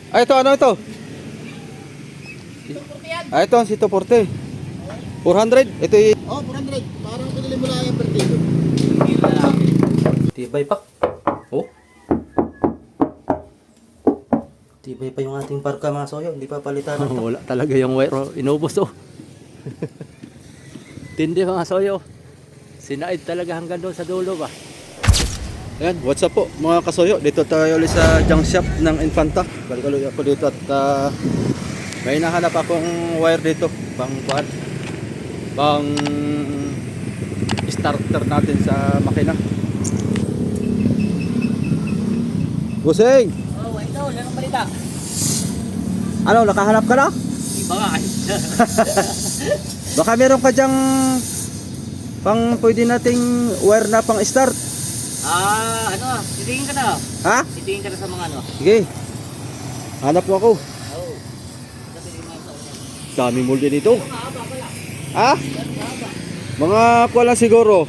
Ay, ito, ano ito? Ay, ito, si 240. 400? Ito yung... Oh, 400. Parang pinili mo lang yung per kilo. Tibay pa. Oh. Tibay pa yung ating parka mga soyo. Hindi pa palitan ito. Wala talaga yung wire. Oh. Inubos oh. Tindi mga soyo. Sinaid talaga hanggang doon sa dulo ba. Ayan, what's up po mga kasoyo. Dito tayo ulit sa junk shop ng Infanta. Balik ulit ako dito at may nahanap akong wire dito. Pang starter natin sa makina. Busing! Oh, ito. Lanong balita. Ano, nakahanap ka na? Iba nga. Baka meron ka dyang pang pwede nating wire na pang start. Titingin ka na. Ha? Titingin ka na sa mga ano. Sige. Hanap mo ako. Oh. Kasi di mo sa una. Dami mo din ito. Mahaba pala. Ha? Mga kuwala siguro.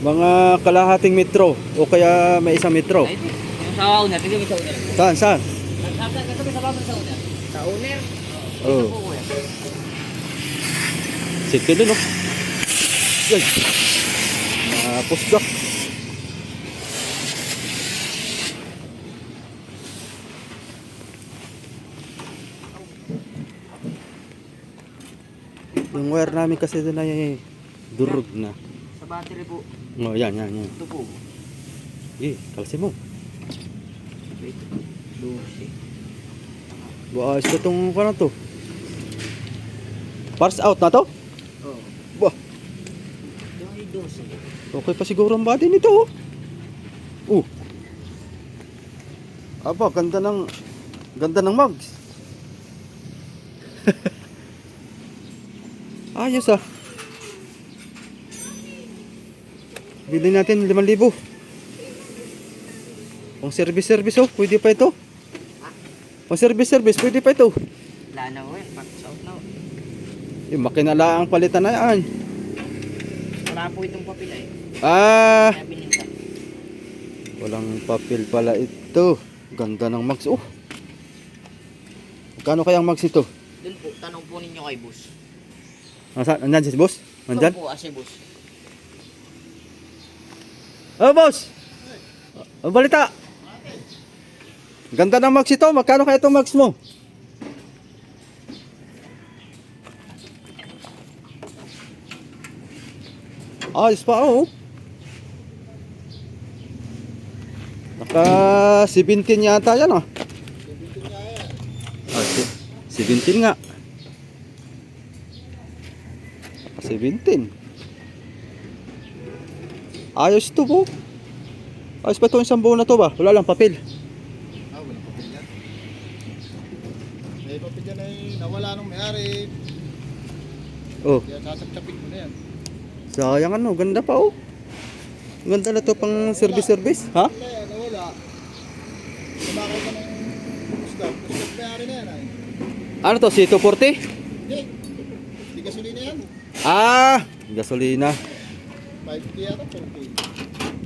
Mga kalahating metro. O kaya may isang metro. Ay, ito. Yung sa una. Tingin mo sa una. Saan? Saan? Katabi sa baba sa una. Sa owner. Oh. Sige din oh. Yan. Pusdak. Yung wire namin kasi doon ay durog na. Sa battery po. Oh, yan. Ito po. Kalsi mo. Wait. 12. Bukas ko itong ano to. Parts out na to? Oh. Bah, Yung ay 12. okay pa siguro ang body nito oh. Aba, ganda ng mugs. Ayos ah. Bili natin 5,000. Pang service oh, pwede pa ito. Pang service pwede pa ito. Wala na eh. Max out na. Yung makinala ang palitan na yan. Wala po itong papel eh. Ah, Kaya bininta. walang papel pala ito. Ganda ng mugs oh. Magkano kaya ang mugs ito? Doon po, tanong po ninyo kay boss. Nandyan si boss? Nandyan? Ito po, asi boss. Oh, boss! Ang balita! Ganda ng mugs ito. Magkano kaya itong mugs mo? Ayos pa oh. Naka 17 yata yan oh. 17 nga. Naka 17. Ayos ito po. Ayos pa ito yung isang buo na to ba? Wala lang papel. Ah, walang papel yan. May papel yan ay nawala nung may-ari. Oh, Kaya sasapsapin mo na yan. sayang ano. Ganda pa oh. Ganda na to pang service. Ha? Wala, nawala. Sumakay ka ng Musgab. Musgab may-ari na yan ay. Ano to? C240? Hindi. Hindi gasolina yan. Ah, gasolina. 5K yata, 4K.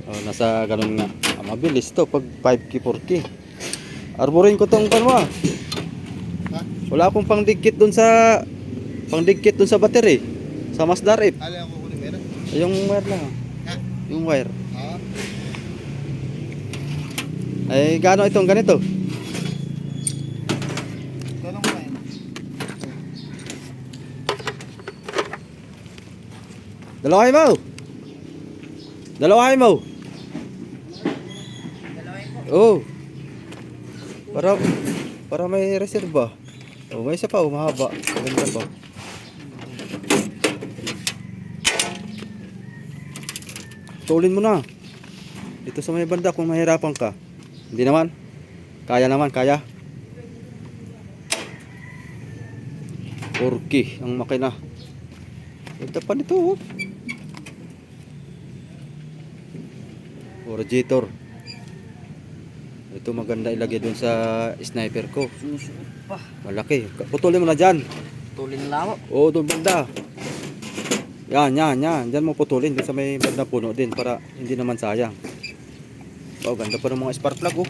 Oh, nasa ganun nga. Mabilis to pag 5K, 4K. Arborin ko tong kanwa. Ha? Wala akong pangdikit dun sa battery. Sa Mazda Rip. Alin ang kukunin meron? Yung wire lang. Ha? Yung wire. Ha? Ay, gaano itong ganito? Tanong mo na yun. Dalawahin mo. Dalawin po. Oh. Para may reserva. Oh, may isa pa, mahaba. Ganda pa. Tulin mo na. Dito sa may banda kung mahirapan ka. Hindi naman. Kaya. 4K ang makina. Ganda pa nito oh. Originator. Ito maganda ilagay dun sa sniper ko. Susuot pa. Malaki. Putulin mo na dyan. Tulin lang ako. Oo, doon banda. Yan. Diyan mo putulin. Doon sa may banda puno din para hindi naman sayang. Oh, ganda pa ng mga spark plug oh.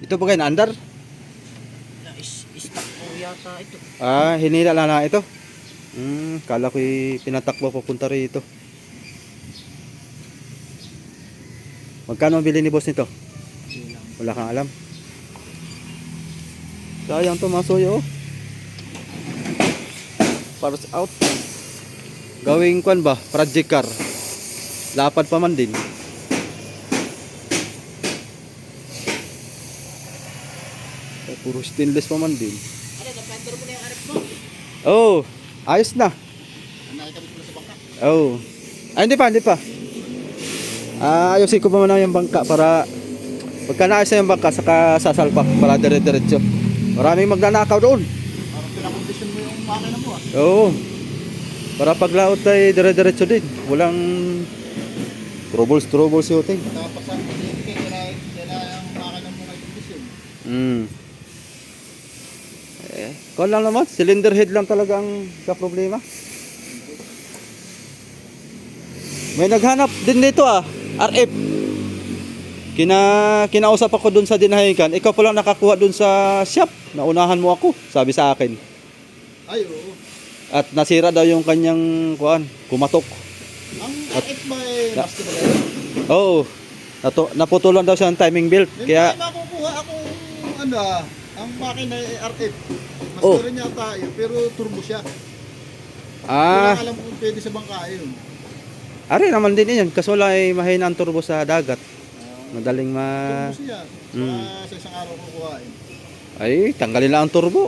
Ito ba kayo na-andar? Stock po yata ito. Ah, hinila lang na ito. Kala ko pinatakbo papunta rito. Magkano ang bili ni boss nito? Wala kang alam. Sayang to mga soyo. Paros out. Gawing kwan ba? Project car. Lapad pa man din. Puro stainless pa man din. Ano, na-fender mo na yung arip mo? Oh, ayos na. Nakikabit mo na sa bangka. Oh. Ay, hindi pa, hindi pa. Ayusin ko pa muna yung bangka para pagka naayos na yung bangka, saka sasalpak para dire-diretso. Maraming magnanakaw doon. Parang pinakondisyon mo yung makina mo ah. Oo. Para paglaot ay dire-diretso din. Walang troubles yung ting. Tapos ang kaya yung makina mo ngay kondisyon. Kung lang naman, cylinder head lang talaga ang problema. May naghanap din dito RF. Kinausap ako dun sa dinahikan. Ikaw pa lang nakakuha dun sa shop. Naunahan mo ako, sabi sa akin. Ay, oo. At nasira daw yung kanyang kumatok. Ang RF ba eh, master ba yun? Oo. Naputulan daw siya ng timing belt. Yung Kaya, time makukuha akong ang makina ay RF. Oh. Master niya tayo, pero turbo siya. ah, Wala alam kung pwede sa bangka yun. ari naman din yun. Kaso lang ay mahina ang turbo sa dagat. Madaling Turbo siya. Mm. Sa isang araw kukuhain. Ay, tanggalin lang ang turbo.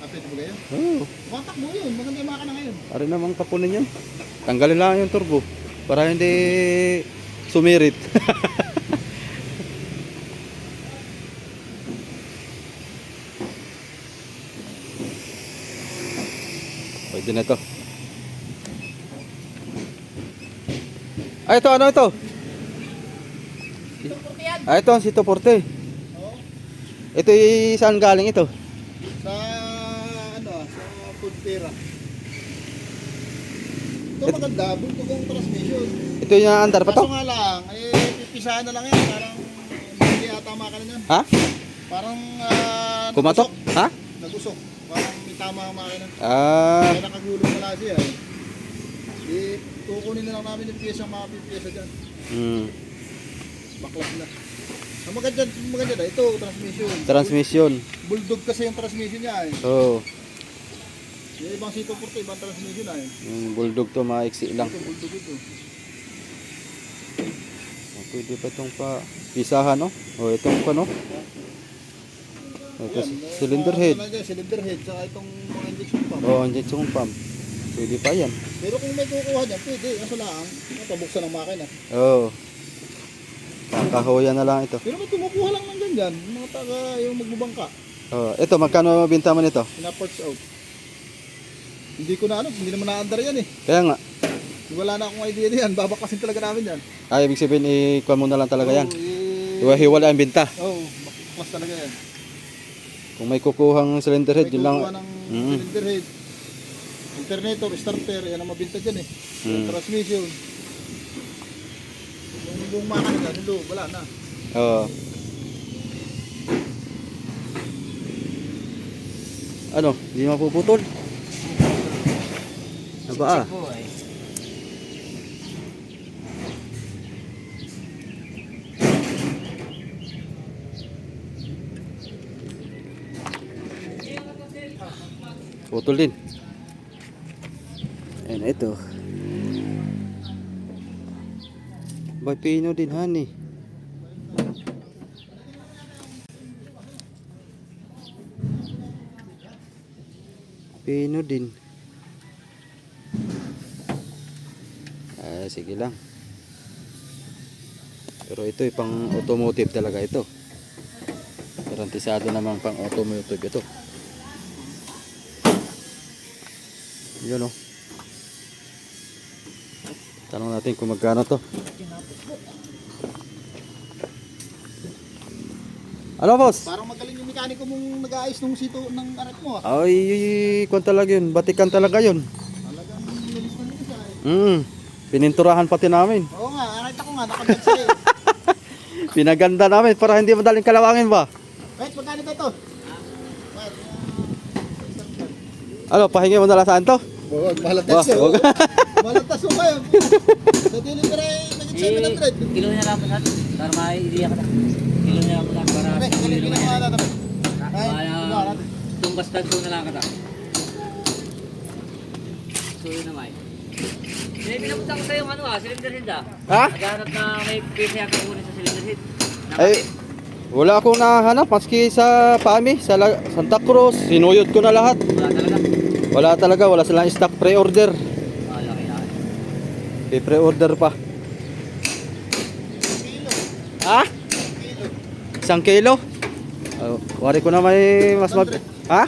Pwede ba ganyan? Oo. Matak mo yun. Maganda yung makina ngayon. Ari naman kapunin yun. Tanggalin lang yung turbo. Para hindi sumirit. Pwede na to. Ay, ito, ano ito? Ito ang Sito Porte. Oo. Ito saan galing ito? Sa sa food pera. Ito maganda, bunto kong transmission. Ito yung andar pa to? Kaso nga lang, pipisahan na lang yan. Parang hindi ata makina niyan. Ha? Parang Kumatok? Ha? Nagusok. Parang may tama ang makina. Ah, Kaya nakagulong pala siya eh. Kukunin na lang namin yung piyesa, mga piyesa dyan. Baklas na. Ang maganda na, ito, transmission. transmission. Bulldog kasi yung transmission niya eh. Oh, Yung ibang Sito Porte, ibang transmission na eh. yung bulldog to maiksi lang. Ito, bulldog ito. Pwede pa itong pisahan, no? O, itong no? Ito, cylinder head. Cylinder head, saka itong mga injection pump. O, injection pump. Pwede pa yan. Pero kung may kukuha niya, pwede. Kaso lang, mapabuksan ang makina. Oo. Kakahuyan na lang ito. Pero may kumukuha lang ng ganyan. Yung mga taga, yung magbubangka. Oh, ito, magkano binta mo nito? Pina-parts out. Hindi ko na hindi naman na-under yan eh. Kaya nga. Wala na akong idea yan. Babakasin talaga namin yan. Ay, ibig sabihin, ikuha mo na lang talaga yan. Oo, Hiwala ang binta. Oo, baklas talaga yan. Kung may kukuhang cylinder head, May yun lang. kukuha ng cylinder head. Alternator, starter, yan ang mabinta dyan eh. Yung transmission. Yung buong makina dyan, wala na. Oo. Ano? Hindi mapuputol? Ano ba Putol din. Ayan, ito. Bay pino din, honey. Pino din. Sige lang. Pero ito pang automotive talaga ito. Garantisado naman pang automotive ito. Yun oh. Tanong natin kung magkano to. Ano boss? Parang magaling yung mekaniko mong nag-aayos ng sito ng arat mo ah. Ay, kung talaga yun. Batikan talaga yun. Talagang linis na linis ah. Pininturahan pati namin. Oo nga, nakita ko nga, nakabag siya eh. Pinaganda namin para hindi madaling kalawangin ba? Kahit magkano ba ito? Ano, pahingi mo na lang saan to? Huwag, Wah, malatas yun. wag. Malatas mo kayo. Sa delivery, naging 700. Kilo niya lang po sa atin. Para maiidiya ka na. Kilo niya lang po sa atin. Para Tabi, kilo kailan naman mga yan. natin? Ay, wala natin. Itong bastard ko na lang ka ta. So yun naman. Hindi, pinapunta ko sa'yo ano cylinder head ah. Ha? Naghanap na may pisa yata kunin sa cylinder head. Ay, wala akong nahanap. Maski sa PAMI, sa Santa Cruz, sinuyod ko na lahat. Wala talaga. Wala talaga, wala silang stock pre-order. Laki na. I-pre-order pa. Ha? 1 kilo? Oh, wari ko na may mas ha? 500.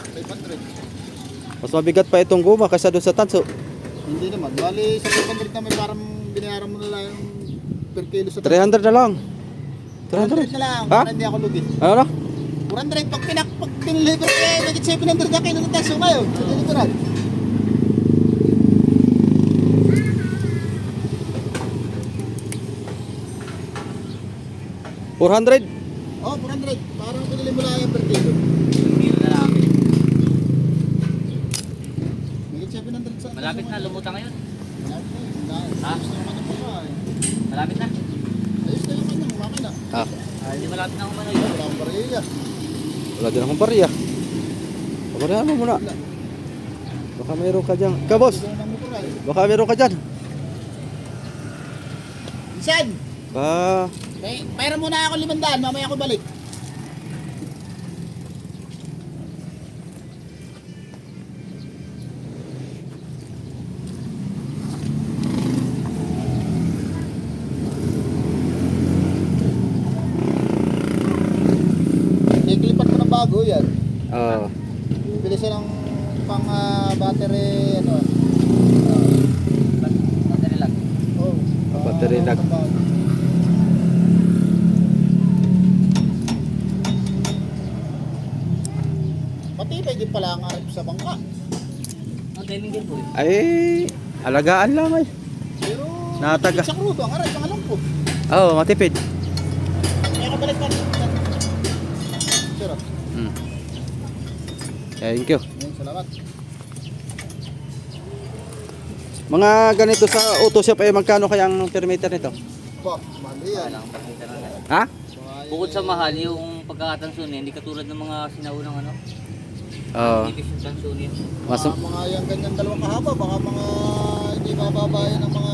Mas mabigat pa itong guma kaysa doon sa tanso. Hindi naman. Bali, sa 500 naman parang binayaran mo na lang yung per kilo sa 300 na lang. 400 na lang. Ha? Para hindi ako lugi. Ano na? 400 pag dineliver ko eh, naging 700 na kilo ng taso kayo sa deliveran. $400? Oh, 400. Parang pinili mo lang yung per kilo. Kilo na lang. Naging 700 sa Malapit na, lumutan ngayon. Ha? Ayos na yung kanyang pagkain. Malapit na. Ayos na yung kanyang makina. Ah, Hindi malapit na umano Wala yun. akong bariya. wala din akong bariya. Pabarihan mo muna. Baka mayroon ka dyan. Ikaw boss, Ito na motor ay. baka mayroon ka dyan. Insan! Ah, Mayroon muna ako 500, mamaya ako balik. Iklipat ko ng bago yan. ah, Bili siya ng pang battery ano. Battery lang. Oh, Battery lag. Matibay din pala ang arip sa bangka. Ang timing din po. ay, alagaan lang ay. Pero Nataga. sa crudo ang arip ang alam ko. Oo, matipid. Kaya ka balik ka. Sir, Hmm. Thank you. salamat. Mga ganito sa auto shop ay magkano kaya ang per meter nito? Po, mali yan. Walang pakita na lang. Ha? Bukod sa mahal, yung pagkakatanso niya, hindi katulad ng mga sinaunang ano. Oo. Ibig yung tanso niya. Mas Mga yung ganyan dalawang kahaba, baka mga hindi mababayan ng mga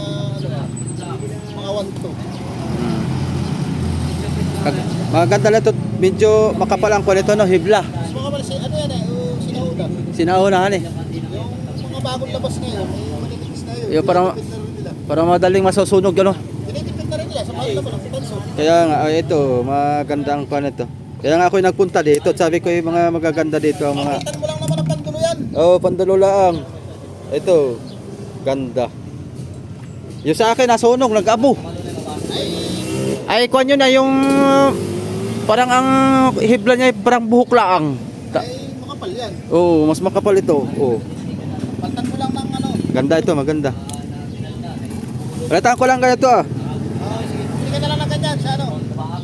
mga 1-2. maganda na ito. Medyo makapal ang kwalito no, hibla. Mas mga pala ano yan eh, sinauna. Sinaunahan eh. Yung mga bagong labas ngayon, manitipis na yun. Yung parang- Tinitipid na rin nila. Para madaling masusunog gano. Tinitipid na rin nila, sa mahal naman ang panso. Kaya nga ito, magandang kwan ito. Kaya nga ako nagpunta dito. Sabi ko yung mga magaganda dito ang mga Pakitan mo lang naman ang pandulo yan. oh, pandulo lang. Ito, ganda. Yung sa akin nasunog, nag-abo. Ay, kwan yun na yung parang ang hibla niya parang buhok laang. Ay, makapal yan. Oo, mas makapal ito. Oo. Paltan mo lang ng ano. Ganda ito, maganda. Palitan ko lang ganito ah. Sige, hindi ka na lang ng ganyan sa ano.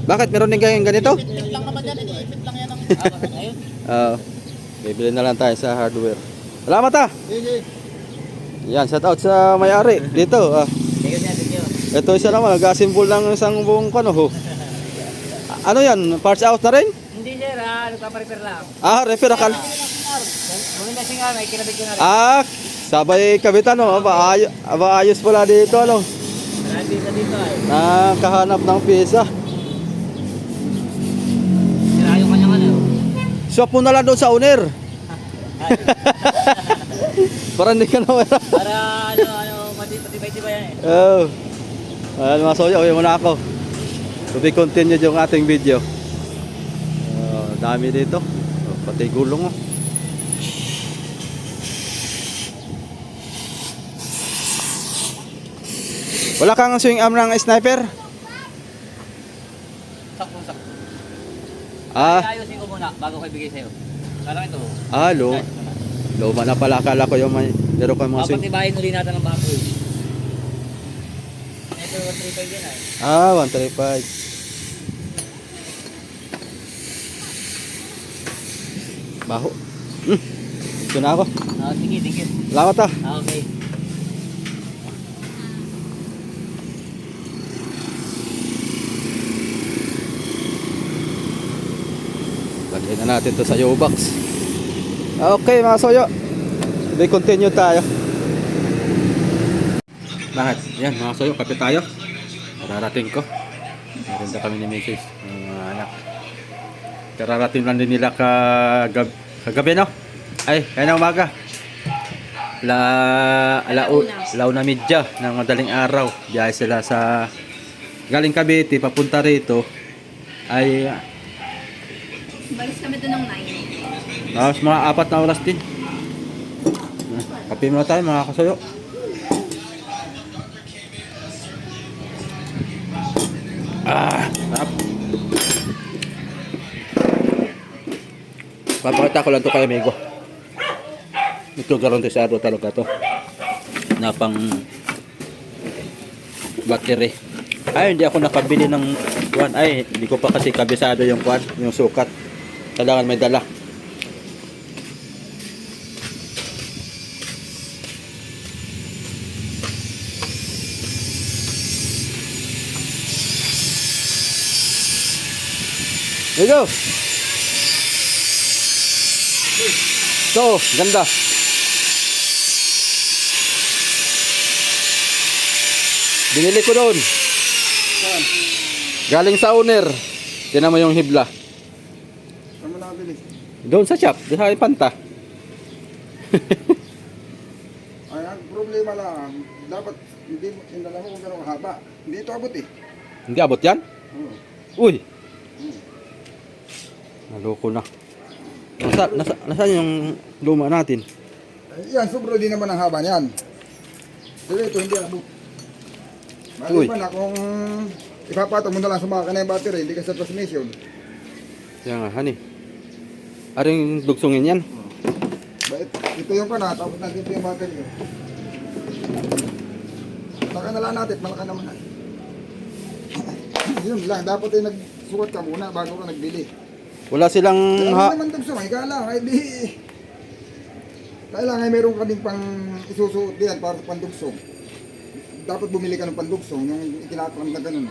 Bakit meron din kayong ganito? Ipit lang naman yan, iniipit lang yan. Ayun. Bibili na lang tayo sa hardware. Salamat ah. Sige. Yan, shout out sa may-ari dito. Sige siya, sige. Ito isa naman, nag-assemble ng isang buong kano ho. Ano yan? Parts out na rin? Hindi sir, nagpaparepair lang. Repair akal. Maganda siya nga, may kinabit ko na rin. Sabay kabitan no. Ayos pala dito ano. Marami sa dito ay. Nakahanap ng pyesa. Sira yung kanyang ano. Swap mo na lang doon sa owner. Para hindi ka na wala. Para matibay-tibay yan eh. Oh. Mga soyo, uwi muna ako. To be continued yung ating video. Dami dito. Pati gulong oh. Wala kang swing arm ng sniper? Sakto-sakto. Ayusin ko muna bago ko ibigay sa'yo. Parang ito. Luma na pala. Akala ko yung may meron kang mga swing. Papatibayin uli natin ng bago eh. Ito 135 yan ay. 135. Baho. Ito na ako. Sige, sige. Salamat ah. Okay. Lagyan na natin to sa U-box. Okay mga soyo. May continue tayo. Bakit? Yan mga soyo, kape tayo. Kararating ko. Meron na kami ni Mrs. Mga anak. Kararating lang din nila kagabi no? Ay, kaya na umaga. Alauna midya ng madaling araw. Biyahe sila sa galing Cavite papunta rito. Ay Balis kami doon ng 9. mga 4 na oras din. Kape muna tayo mga kasoyo. Sarap. Papakita ko lang to kay amigo. Ito garantisado talaga to. Na pang battery. Ay, hindi ako nakabili ng kuwan. Ay, hindi ko pa kasi kabisado yung kuwan, yung sukat. Kailangan may dala. There you go. So, ganda. Binili ko doon. Galing sa owner. Tinan mo yung hibla. Saan mo nakabili? Doon sa shop, doon sa Infanta. Ay, ang problema lang, dapat hindi indala mo kung gano'ng haba. Hindi ito abot eh. Hindi abot yan? Oo. Uy! Naloko na. Nasaan yung luma natin? Ay, yan, sobra din naman ang haba niyan. Pero ito hindi abot. Uy. Maliban na kung ipapatong mo na lang sa makina yung battery, hindi ka sa transmission. Kaya nga, honey. Aring dugsungin yan. Ito yung kana, tapos nandito yung battery. Saka na lang natin, malaka naman na. Yun lang, dapat ay nagsukat ka muna bago ka nagbili. Wala silang Kailangan naman dugsong, ika lang, ay di... Kailangan meron ka din pang isusuot diyan para sa pandugsong. Dapat bumili ka ng pandugsong, yung itinatawag na ganun.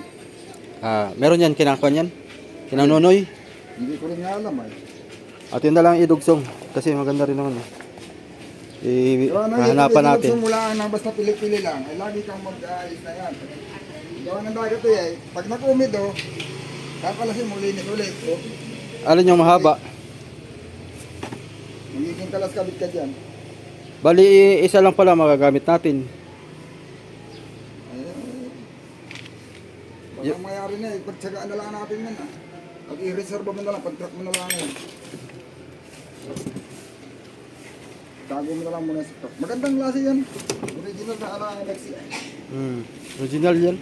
Meron yan, kinakuan yan. Kinanunoy. Hindi ko rin nga alam ay. At yun na lang idugsong. Kasi maganda rin naman. Mahanapan natin. Dugsong mo lang na basta pili-pili lang, ay lagi kang mag-aayos na yan. Gawa ng dagat eh, pag nakumid kakalasin mo linis ulit. Alin yung mahaba? Magiging kalas kabit ka dyan. Bali, isa lang pala magagamit natin. Baka mayari na eh, pagtsagaan na lang natin yan ah. Pag i-reserve mo na lang, pag-track mo na lang yan. Tago mo na lang muna sa truck. Magandang klase yan. Original na ala Alexi. Original yan.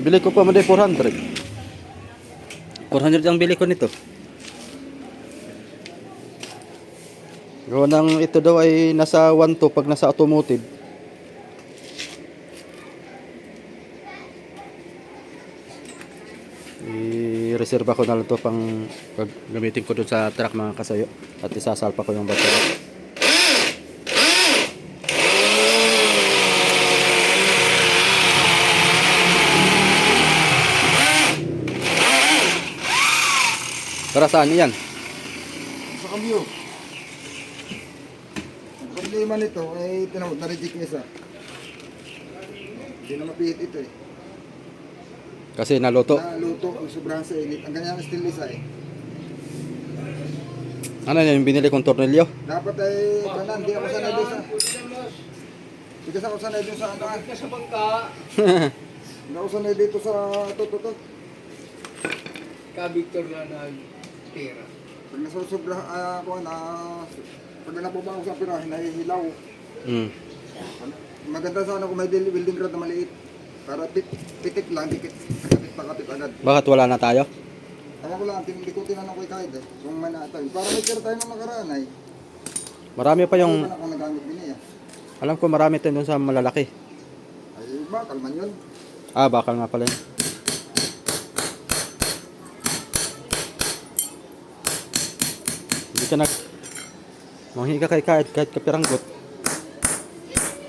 Bili ko pa mo 400. 400 ang bili ko nito. Gawa ng ito daw ay nasa 1 to pag nasa automotive. I-reserve ko na lang to pang gamitin ko dun sa truck mga kasayo. At isasalpa ko yung battery. Para saan yan? Sa kamyo. Ang problema nito ay tinawag na reject isa. Hindi na mapihit ito eh. Kasi naluto. Naluto ang sobrang sa init. Ang ganyan still isa eh. Ano yan yung binili kong tornilyo? Dapat ay kanan, hindi ako sanay doon sa... Hindi kasi ako sanay doon sa ano. Sa bangka, Hindi ako sanay dito sa to. ka-Victor na nag-tira. Pag nasusobra ako pag napuba ako sa pirahin, nahihilaw. Maganda sana kung may welding rod na maliit. Para pitik lang, pakapit agad. Bakit wala na tayo? Tama ko lang, hindi ko tinanong kay kahit kung may naatay. Para may kira tayo ng nakaraan ay. Marami pa yung... Hindi pa na akong nagamit din niya. Alam ko marami tayo dun sa malalaki. Ay, bakal man yun. Bakal nga pala yun. Manghingi ka kay kahit kapiranggot.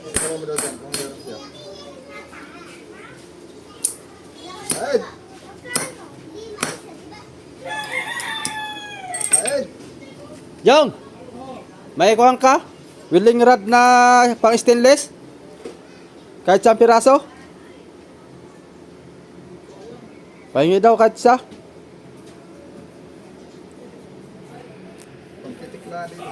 Ikaw mo daw dyan, kung meron siya. Aid! Aid! Jong! May kuhang ka? Willing rod na pang stainless? Kahit siyang piraso? Pahingi daw kahit siya. Pagkitik na dito.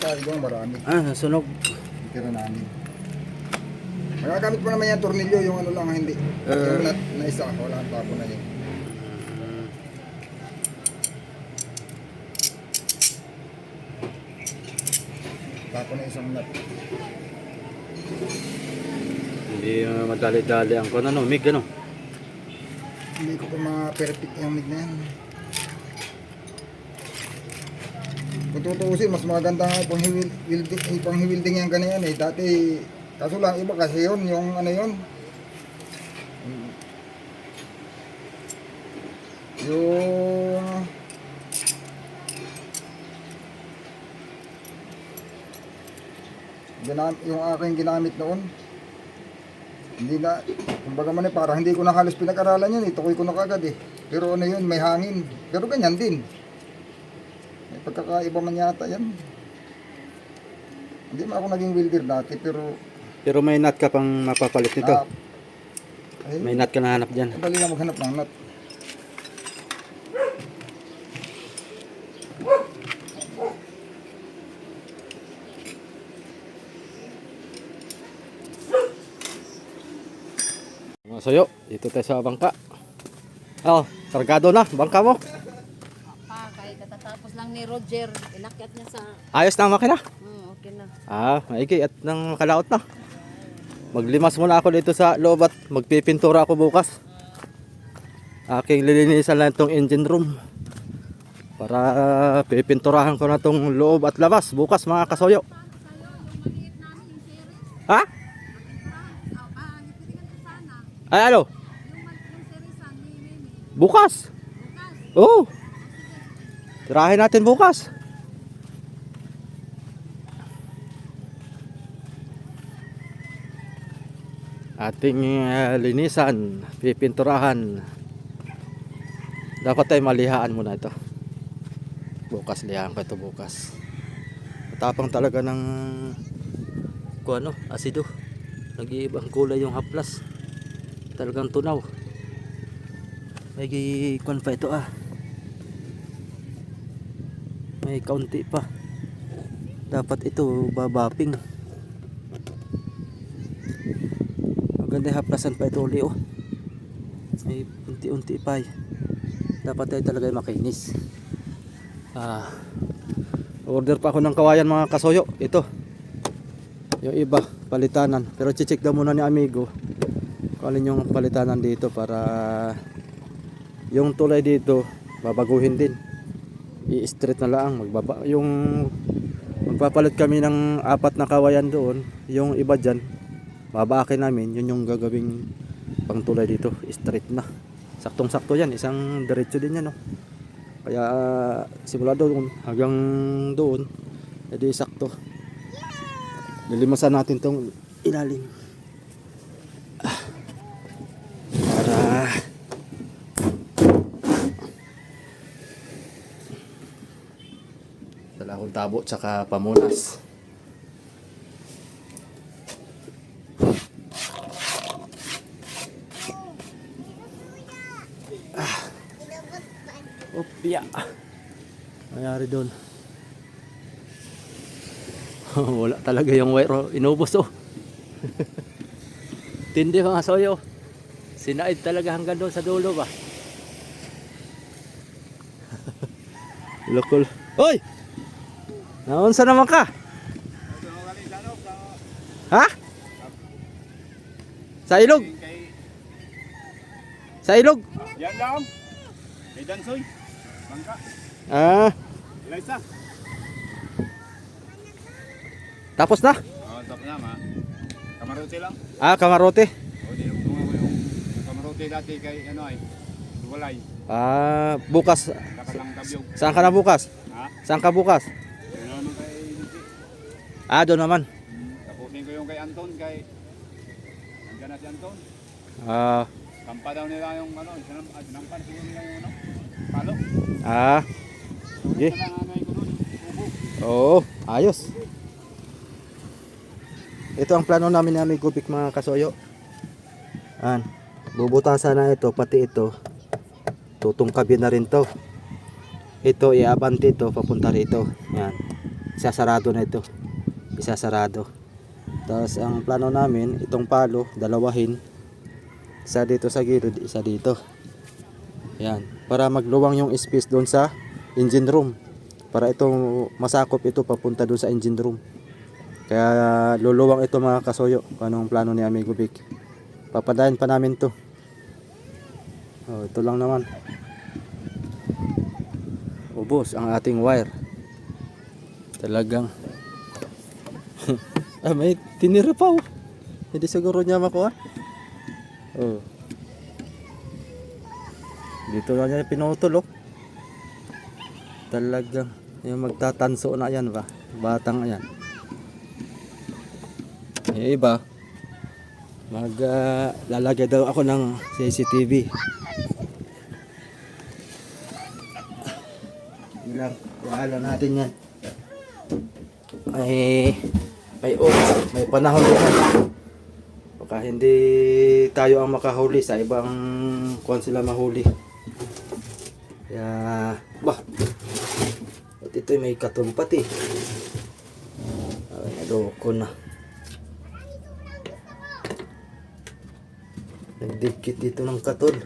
Sabi ko marami. Sunog. Tira namin. Magagamit mo naman yan, tornilyo, yung ano lang, hindi. Yung nut na isa, wala ang tapo na yun. Tapo na isang nut. Hindi madali-dali ang kuno no, mig ano. Hindi ko pa ma-perfect yung mig na yan. Kung tutuusin, mas maganda nga ipang-hewilding yan ganyan eh. Dati, kaso lang iba kasi yun, yung ano yun. Yung... yung aking ginamit noon. Hindi na, kumbaga man eh, parang hindi ko na halos pinag-aralan yun, itukoy ko na kagad eh. Pero ano yun, may hangin. Pero ganyan din. May pagkakaiba man yata yan. Hindi man ako naging welder dati, pero may nut ka pang mapapalit nito. ay, May nut ka na hanap diyan. madali na maghanap ng nut. Mga soyo, dito tayo sa bangka. Oh, kargado na bangka mo. Kay katatapos lang ni Roger, inakyat niya sa... Ayos na ang makina. Okay na. Maigi at nang makalaot na. Maglimas muna ako dito sa loob at magpipintura ako bukas. Aking lilinisan lang itong engine room. Para pipinturahan ko na itong loob at labas bukas mga kasoyo. Ha? Ay ano? Bukas. Oo. Tirahin natin bukas. Ating linisan, pipinturahan. Dapat tayo malihaan muna ito. Bukas lihaan ko ito bukas. Matapang talaga ng ano, asido. Nag-iibang kulay yung haplas. Talagang tunaw. May kuwan pa ito May kaunti pa. Dapat ito babaping. Maganda haplasan pa ito uli May unti-unti pa Dapat tayo talaga makinis. Order pa ako ng kawayan mga kasoyo. Ito. Yung iba palitanan. Pero check daw muna ni amigo kung alin yung palitanan dito para yung tulay dito babaguhin din. I-straight na lang magpapalit kami ng 4 na kawayan doon. Yung iba dyan babaakin namin, yun yung gagawing pang tulay dito, straight na. Saktong sakto yan, isang diretso din yan Kaya simula doon hanggang doon edi sakto. Nilimasan natin tong ilalim para dala akong tabo tsaka pamunas. Opya. Mayari doon. Wala talaga yung wire. Inubos Tindi mga soyo. Sinaid talaga hanggang doon sa dulo ba. Lokol. Hoy! Naunsa naman ka? Ha? Sa ilog? Sa ilog? Yan lang. Kay Dansoy. Bangka. Eliza. Tapos na? Tapos na ma. Kamarote lang. Kamarote. O, dinugtungan ko yung kamarote dati kay ano ay. Walay. Bukas. Nakalang tabyog. Saan ka na bukas? Ha? Saan ka bukas? Yun naman kay Lindsay. Ah, doon naman. Tapusin ko yung kay Anton, kay... Nandiyan na si Anton. Ah, Sampa daw nila yung ano, sinampan siguro nila yung ano, palo. ah, Sige. sige. Nanganay ko doon, ubo. Oo, ayos. Ito ang plano namin ni Amigo Vic mga kasoyo. An, bubutasan na ito, pati ito. Tutungkabin na rin to. Ito, iabante ito, papunta rito. Yan. Isasarado na ito. Isasarado. Tapos ang plano namin, itong palo, dalawahin. Isa dito sa gilid, isa dito. Yan. Para magluwang yung space doon sa engine room. Para ito masakop ito papunta doon sa engine room. Kaya luluwang ito mga kasoyo. Kung anong plano ni Amigo Vic. Papadayan pa namin to. Oh, ito lang naman. Ubos ang ating wire. Talagang ah, may tinira pa oh. Hindi siguro niya makuha. Oh. Dito na niya pinutol oh. Talagang yung magtatanso na yan ba? Batang yan. Yung iba lalagay daw ako ng CCTV. Ilang wala natin yan. May oras, may panahon din. Baka hindi tayo ang makahuli sa ibang kuwan sila mahuli. Kaya at ito may katol pati. Ay, naloko na. Nagdikit dito ng katol.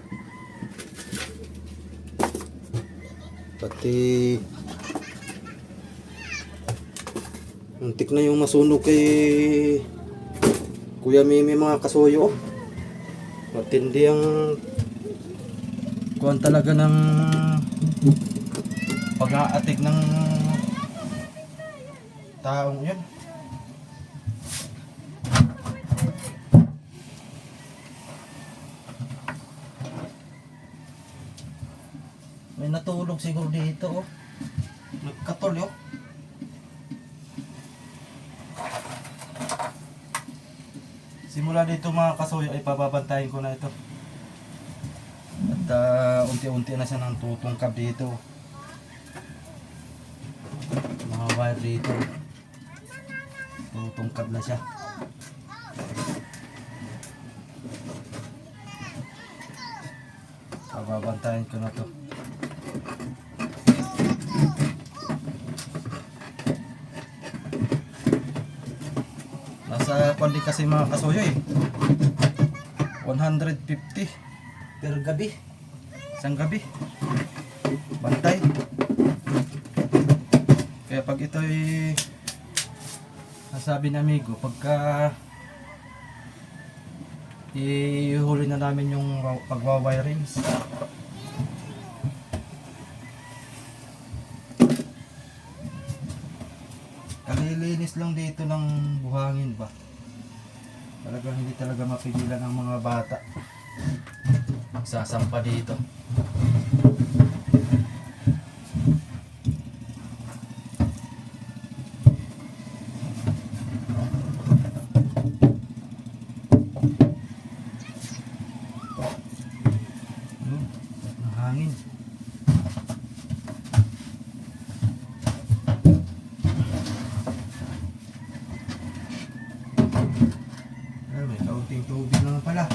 Pati muntik na yung masunog kay Kuya Mimi mga kasoyo. Matindi ang kuwan talaga ng pag-aatik ng taong yun. May natulog siguro dito oh. Nagkatol oh. Simula dito mga kasoyo ay pababantayin ko na ito. At unti-unti na siya nang tutungkab dito. Mga wire dito. Tutungkab na siya. Pababantayin ko na to. Nasa pandi kasi mga kasoyo eh. 150 per gabi. Isang gabi. Bantay. Kaya pag ito ay sabi ng amigo, pagka ihuli na namin yung pagwa-wirings. Kalilinis lang dito ng buhangin ba. Talagang hindi talaga mapigilan ng mga bata. Magsasampa dito. Ang hangin. May kaunting tubig lang pala.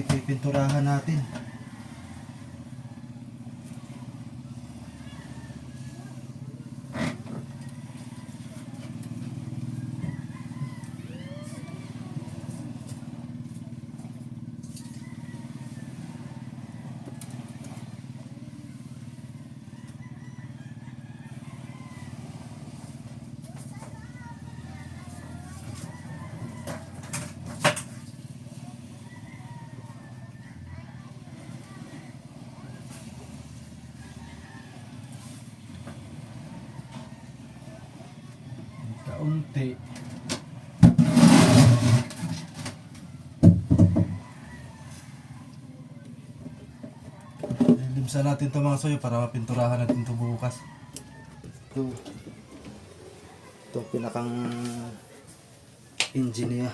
Pipinturahan natin. Kaunti. Umsa natin ito mga soyo para mapinturahan natin ito bukas. Itong pinakang engine niya.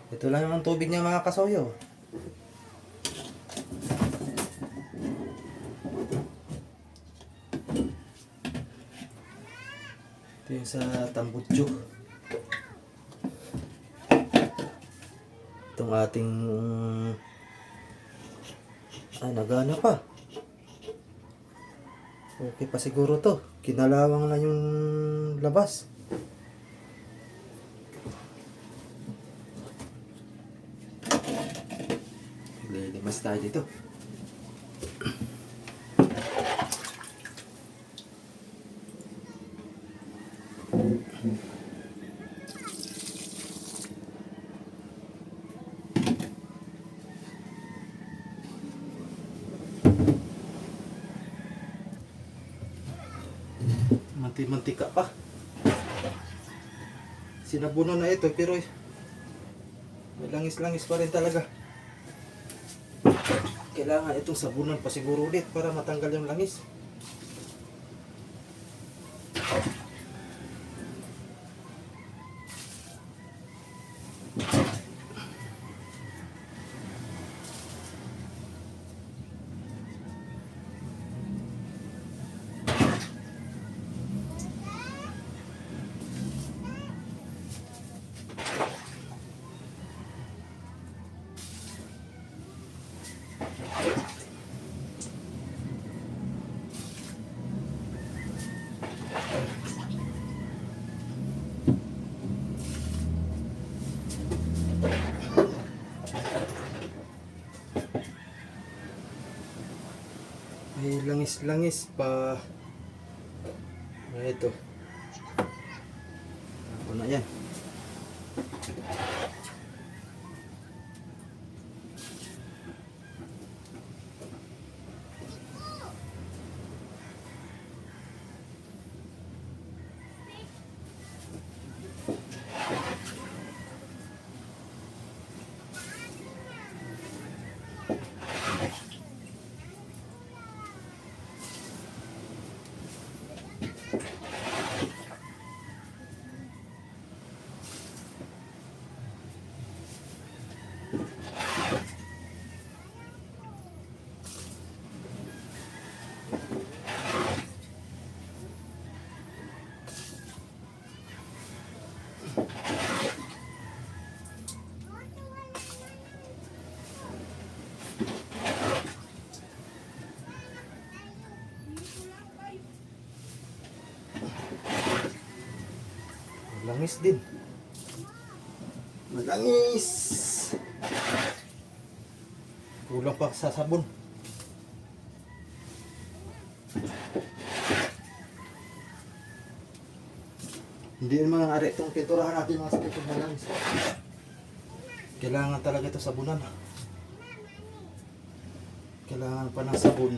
Ito lang yung tubig niya mga kasoyo. Ito yung sa tambutso. Itong ating nagana pa. Okay pa siguro to. Kinalawang na yung labas. Lilimas tayo dito. Mantika pa. Sinabunan na ito pero may langis-langis pa rin talaga. Kailangan itong sabunan pa siguro ulit para matanggal yung langis. May langis-langis pa. Ito. Ako na yan. Langis din. Malangis. Kulang pa sa sabon. Hindi naman ari itong pinturahan natin mga sakit ng langis. Kailangan talaga ito sabunan. Kailangan pa ng sabon.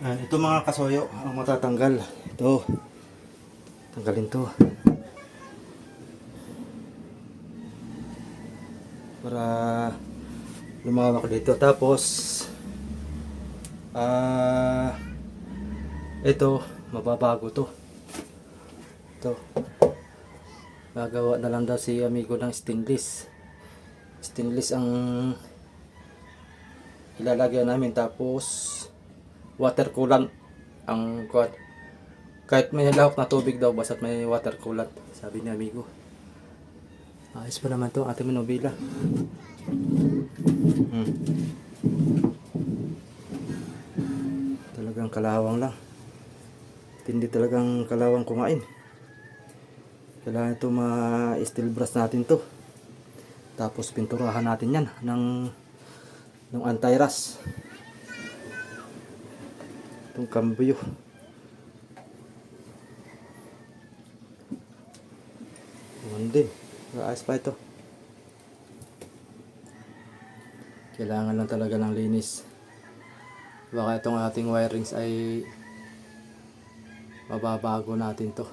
Ito mga kasoyo ang matatanggal. Ito. Tanggalin to. Para lumawak dito. Tapos ito mababago to. Ito. Gagawa na lang daw si amigo ng stainless. Stainless ang ilalagyan namin, tapos water coolant ang kuwan. Kahit may lahok na tubig daw, basta't may water coolant, sabi ni amigo. Ayos pa naman to ating manubila. Talagang kalawang lang. Hindi talagang kalawang kumain. Kailangan ito ma-steel brush natin to. Tapos pinturahan natin yan ng anti-rust. Itong cambio. Ganun din. Ayos pa ito. Kailangan lang talaga ng linis. Baka itong ating wirings ay mababago natin to.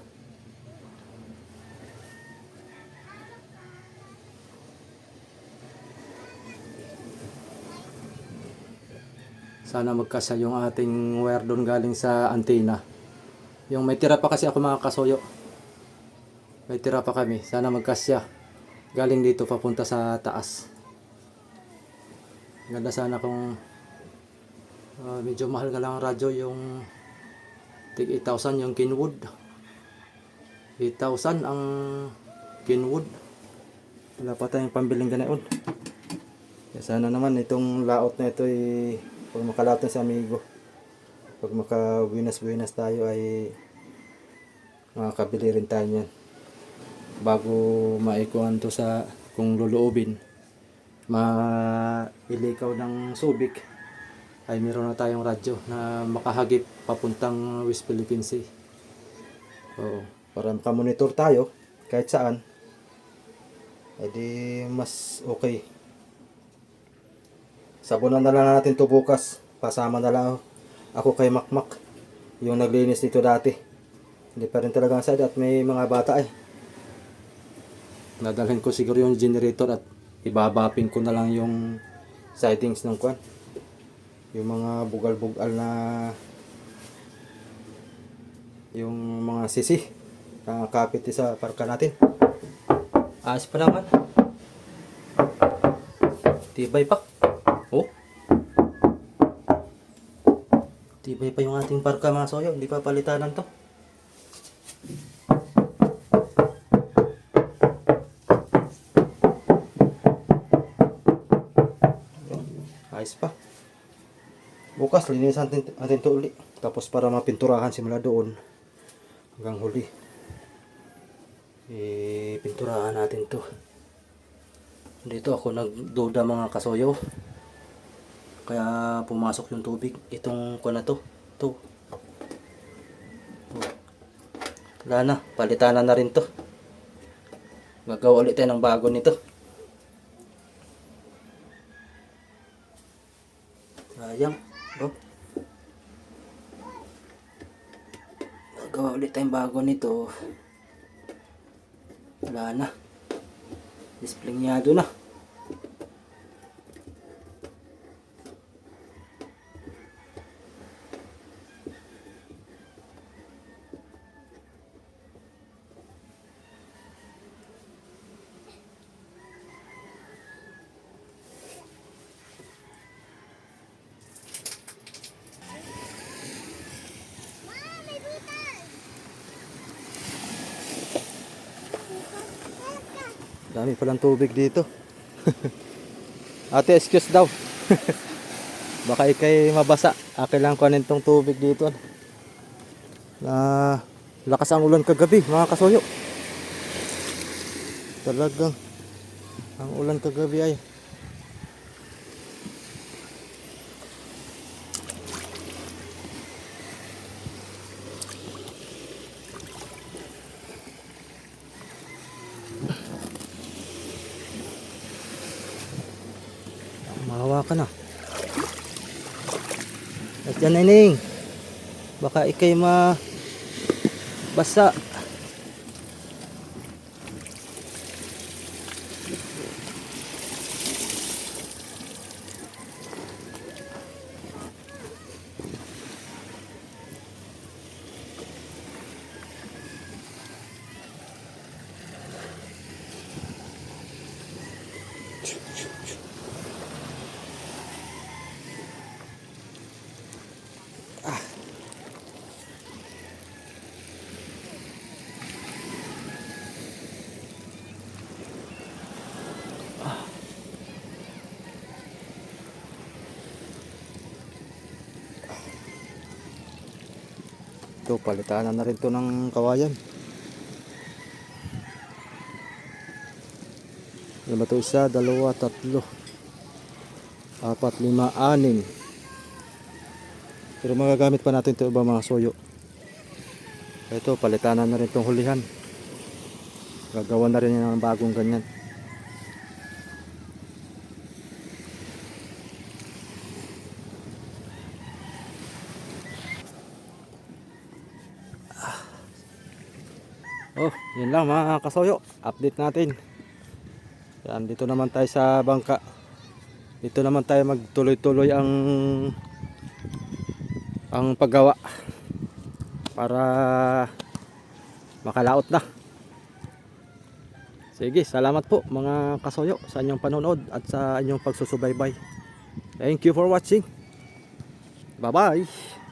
Sana magkasya yung ating wire doon galing sa antena. Yung may tira pa kasi ako mga kasuyo. May tira pa kami. Sana magkasya. Galing dito papunta sa taas. Ganda sana kung medyo mahal ka lang ang radyo, yung tig 8,000 yung Kenwood. 8,000 ang Kenwood. Wala pa tayong pambiling ganaon. Kaya sana naman itong layout na ito ay pag makalaot na sa amigo, pag maka-winas tayo ay makakabili rin tayo niyan. Bago maikuhan to sa kung luluubin, mailikaw ng Subic, ay meron na tayong radyo na makahagip papuntang West Philippine Sea. Oo, para makamonitor tayo kahit saan, edi mas okay. Sabunan na lang natin to bukas. Pasama na lang ako kay Makmak, yung naglinis dito dati. Hindi pa rin talaga ang side at may mga bata eh. Nadalhin ko siguro yung generator at ibabapin ko na lang yung sidings ng kwan. Yung mga bugal-bugal na yung mga sisi na kapit sa parka natin. Ayos pa naman. Tibay pa. Oh. Tibay pa yung ating parka mga soyo. Hindi pa palitanan to. Ayos pa. Bukas linisan natin to uli. Tapos para mapinturahan simula doon hanggang huli. Pinturahan natin to. Dito ako nagduda mga kasoyo. Kaya pumasok yung tubig. Itong kuwan na to. Ito. Wala na. Palitanan na rin to. Gagawa ulit tayo ng bago nito. Sayang. Oh. Gagawa ulit tayong bago nito. Wala na. Displingado na. Dami palang tubig dito. Ate, excuse daw. Baka ikay mabasa. Akin lang kuhanin tong tubig dito. Lakas ang ulan kagabi, mga kasoyo. Talagang ang ulan kagabi ay mahawakan na. At yan, Nining. Baka ikay mabasa. Ito, palitanan na rin to ng kawayan. Lima to, isa, dalawa, tatlo, apat, lima, anim. Pero magagamit pa natin ito iba mga soyo. Ito, palitanan na rin itong hulihan. Gagawa na rin ng bagong ganyan. Oh, yun lang mga kasoyo. Update natin. Yan, dito naman tayo sa bangka. Dito naman tayo magtuloy-tuloy ang paggawa para makalaot na. Sige, salamat po mga kasoyo sa inyong panonood at sa inyong pagsusubaybay. Thank you for watching. Bye-bye.